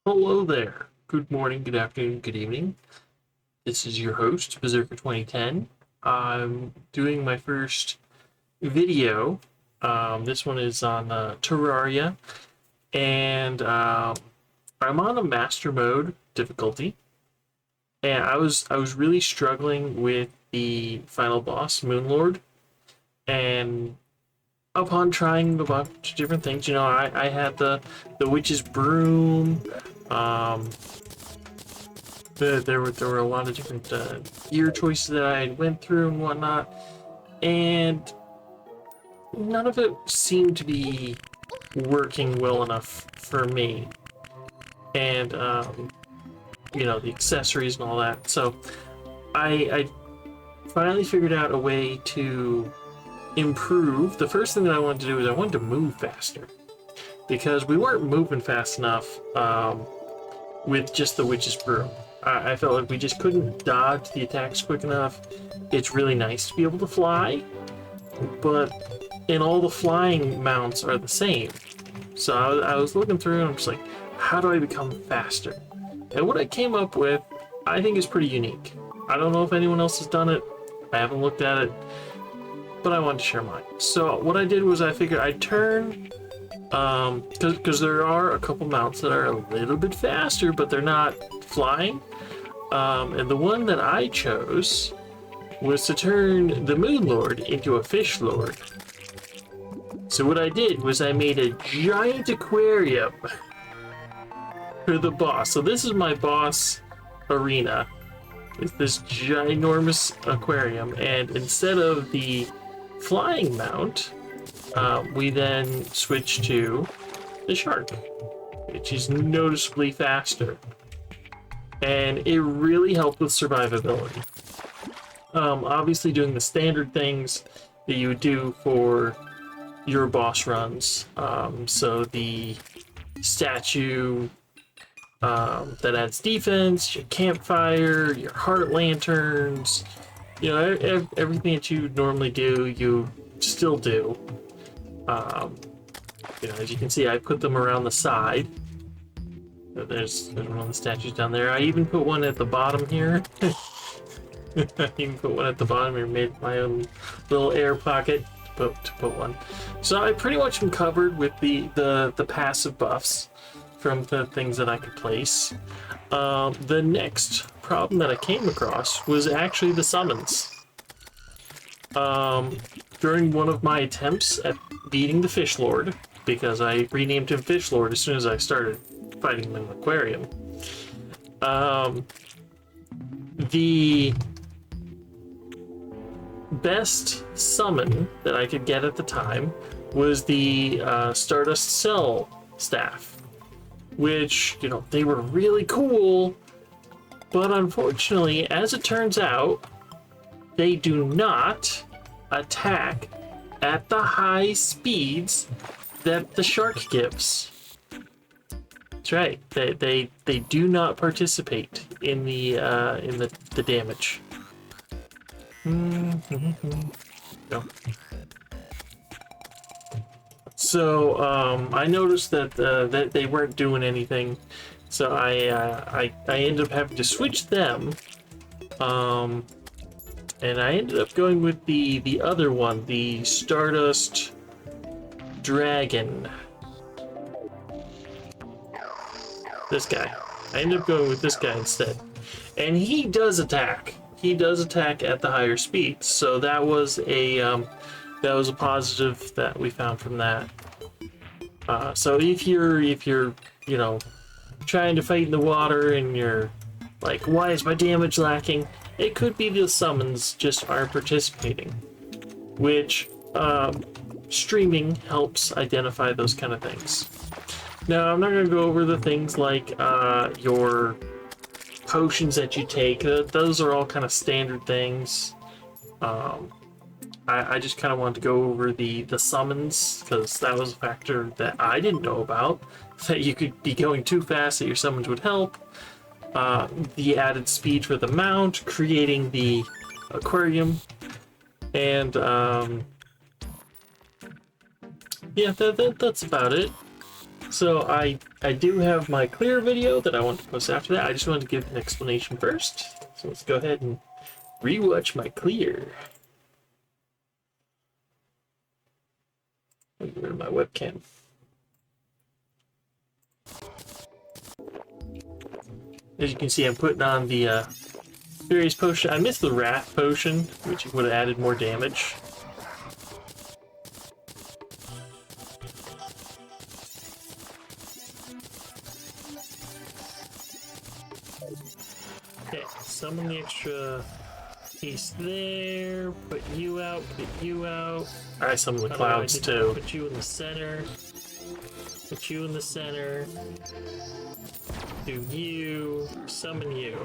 Hello there. Good morning, good afternoon, good evening. This is your host, Berserker 2010. I'm doing my first video. This one is on Terraria, and I'm on a master mode difficulty, and I was really struggling with the final boss, Moonlord, and upon trying a bunch of different things, I had the witch's broom. Um, there were a lot of different gear choices that I went through and whatnot, and none of it seemed to be working well enough for me. And the accessories and all that. So I finally figured out a way to improve. The first thing that I wanted to do is I wanted to move faster, because we weren't moving fast enough with just the witch's broom. I felt like we just couldn't dodge the attacks quick enough. It's really nice to be able to fly, but all the flying mounts are the same. So I was looking through and I'm just like, how do I become faster? And what I came up with, I think is pretty unique. I don't know if anyone else has done it. I haven't looked at it, but I wanted to share mine. So what I did was I figured I'd turn, because there are a couple mounts that are a little bit faster, but they're not flying. And the one that I chose was to turn the Moon Lord into a Fish Lord. So what I did was I made a giant aquarium for the boss. So this is my boss arena. It's this ginormous aquarium, and instead of the flying mount, we then switch to the shark, which is noticeably faster. And it really helped with survivability. Obviously doing the standard things that you would do for your boss runs. So the statue that adds defense, your campfire, your heart lanterns, everything that you normally do, you still do. As you can see, I put them around the side. There's one of the statues down there. I even put one at the bottom here. I even put one at the bottom here, made my own little air pocket to put one. So I pretty much am covered with the passive buffs from the things that I could place. The next problem that I came across was actually the summons. During one of my attempts at beating the Fish Lord, because I renamed him Fish Lord as soon as I started fighting him in the aquarium, the best summon that I could get at the time was the Stardust Cell staff, which, they were really cool, but unfortunately, as it turns out, they do not attack at the high speeds that the shark gives. That's right. They do not participate in the damage. No. So I noticed that they weren't doing anything, so I ended up having to switch them, and I ended up going with the other one, the Stardust Dragon. This guy. I ended up going with this guy instead, and he does attack. He does attack at the higher speeds, so that was a positive that we found from that. So if you're trying to fight in the water and you're like, why is my damage lacking? It could be the summons just aren't participating, which streaming helps identify those kind of things. Now, I'm not going to go over the things like your potions that you take. Those are all kind of standard things. I just kind of wanted to go over the summons, because that was a factor that I didn't know about, that you could be going too fast that your summons would help. The added speed for the mount, creating the aquarium, and yeah, that's about it. So I do have my clear video that I want to post after that. I just wanted to give an explanation first. So let's go ahead and rewatch my clear. Let me get rid of my webcam. As you can see, I'm putting on the various potion. I missed the Wrath potion, which would have added more damage. Okay, summon the extra piece there. Put you out. Put you out. All right, summon the clouds too. Put you in the center. Put you in the center. Do you summon you?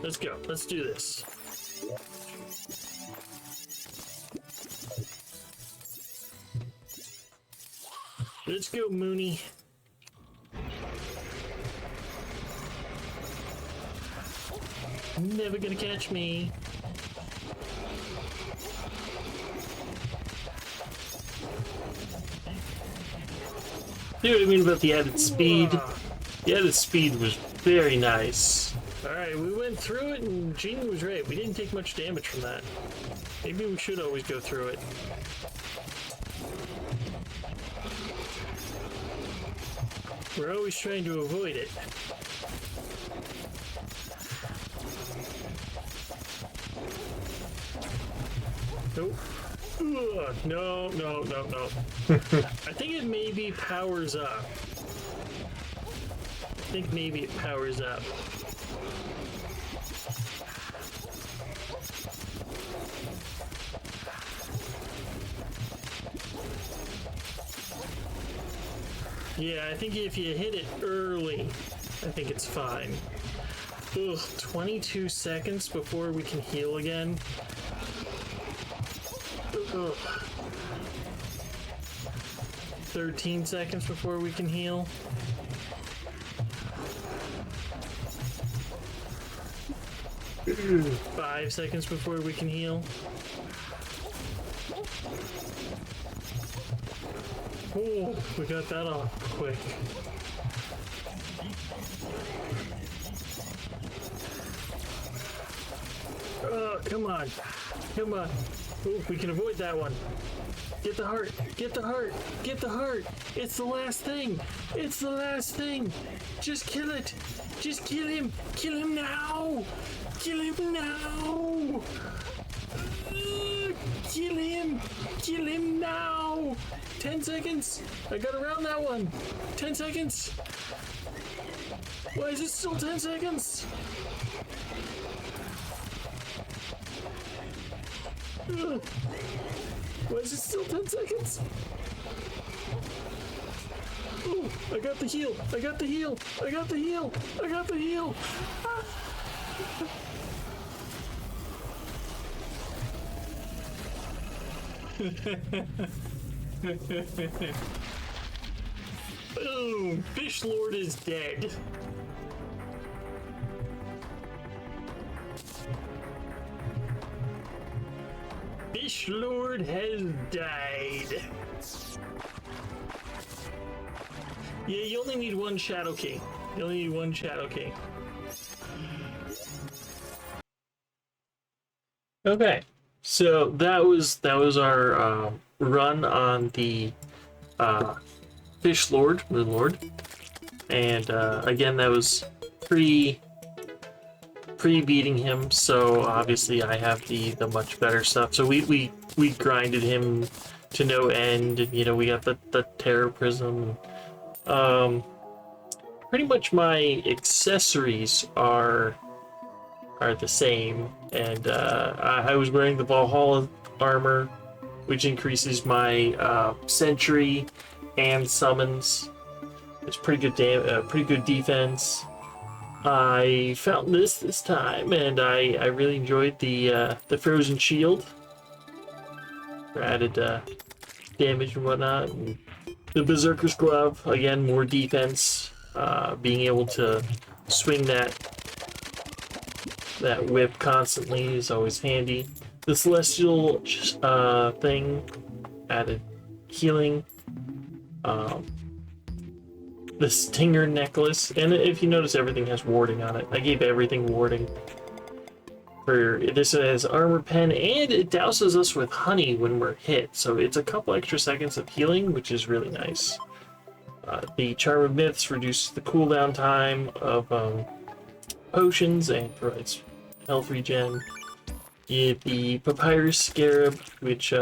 Let's go. Let's do this. Let's go, Mooney. Never gonna catch me. See what I mean about the added speed? The added speed was very nice. Alright, we went through it and Genie was right. We didn't take much damage from that. Maybe we should always go through it. We're always trying to avoid it. Nope. Ugh, no, no, no, no. I think it maybe powers up. I think maybe it powers up. Yeah, I think if you hit it early, I think it's fine. Ugh, 22 seconds before we can heal again. Ugh. 13 seconds before we can heal. Ugh. 5 seconds before we can heal. Oh, we got that off quick. Oh, come on. Come on. Oh, we can avoid that one. Get the heart. Get the heart. Get the heart. It's the last thing. It's the last thing. Just kill it. Just kill him. Kill him now. Kill him now. Kill him. Kill him now. 10 seconds. I got around that one. 10 seconds. Why is it still 10 seconds? Ugh. Why is it still 10 seconds? Ooh, I got the heal. I got the heal. I got the heal. I got the heal. Ah. Boom! Fish Lord is dead. Fish Lord has died. Yeah, you only need one Shadow Key. You only need one Shadow Key. Okay, so that was our run on the Fish Lord, Moon Lord, and again that was pre-beating him. So obviously I have the much better stuff. So we grinded him to no end. You know, we got the Terror Prism. Pretty much my accessories are the same, and I was wearing the Valhalla armor, which increases my sentry and summons. It's pretty good defense. I found this time, and I really enjoyed the frozen shield for added damage and whatnot. And the Berserker's glove, again, more defense. Being able to swing that whip constantly is always handy. The Celestial thing added healing. the stinger necklace, and if you notice, everything has warding on it. I gave everything warding. For this has armor pen, and it douses us with honey when we're hit, so it's a couple extra seconds of healing, which is really nice. The Charm of Myths reduces the cooldown time of potions and provides health regen. You get the Papyrus Scarab, which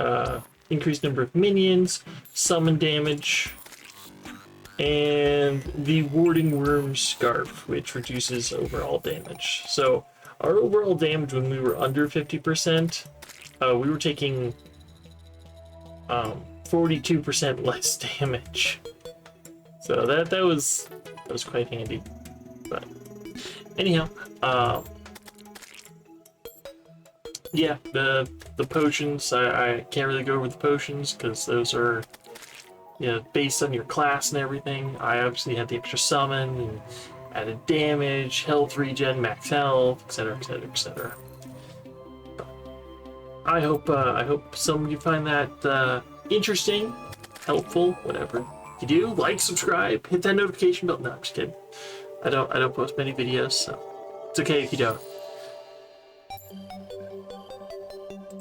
increased number of minions, summon damage, and the Warding Worm Scarf, which reduces overall damage. So our overall damage when we were under 50%, we were taking 42% less damage. So that was quite handy. But anyhow, yeah, the potions, I can't really go over the potions because those are, you know, based on your class and everything. I obviously had the extra summon and added damage, health regen, max health, etc., etc., etc. I hope some of you find that interesting, helpful, whatever. If you do, like, subscribe, hit that notification bell. No, I'm just kidding. I don't post many videos, so it's okay if you don't.